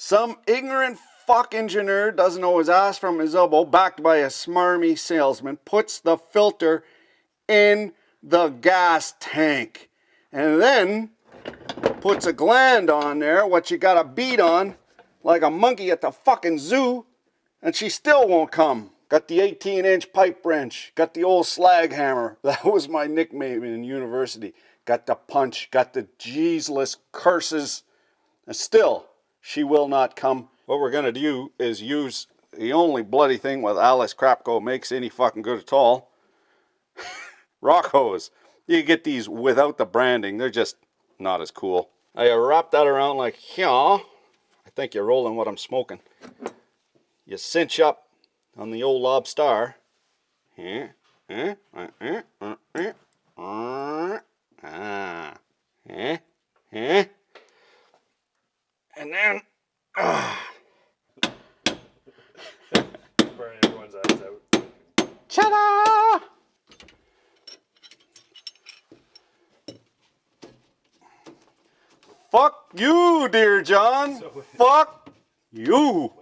Some ignorant fuck engineer doesn't know his ass from his elbow, backed by a smarmy salesman, puts the filter in the gas tank and then puts a gland on there, what you gotta beat on like a monkey at the fucking zoo, and she still won't come. Got the 18-inch pipe wrench, got the old slag hammer. That was my nickname in university. Got the punch, got the Jeezeless curses, and still she will not come. What we're gonna do is use the only bloody thing with Alice Crapco makes any fucking good at all. Rock hose. You get these without the branding, they're just not as cool. I wrap that around like, yeah, I think you're rolling what I'm smoking. You cinch up on the old lobster. And then Burn everyone's eyes out. ta-da! Fuck you, dear John. Fuck you.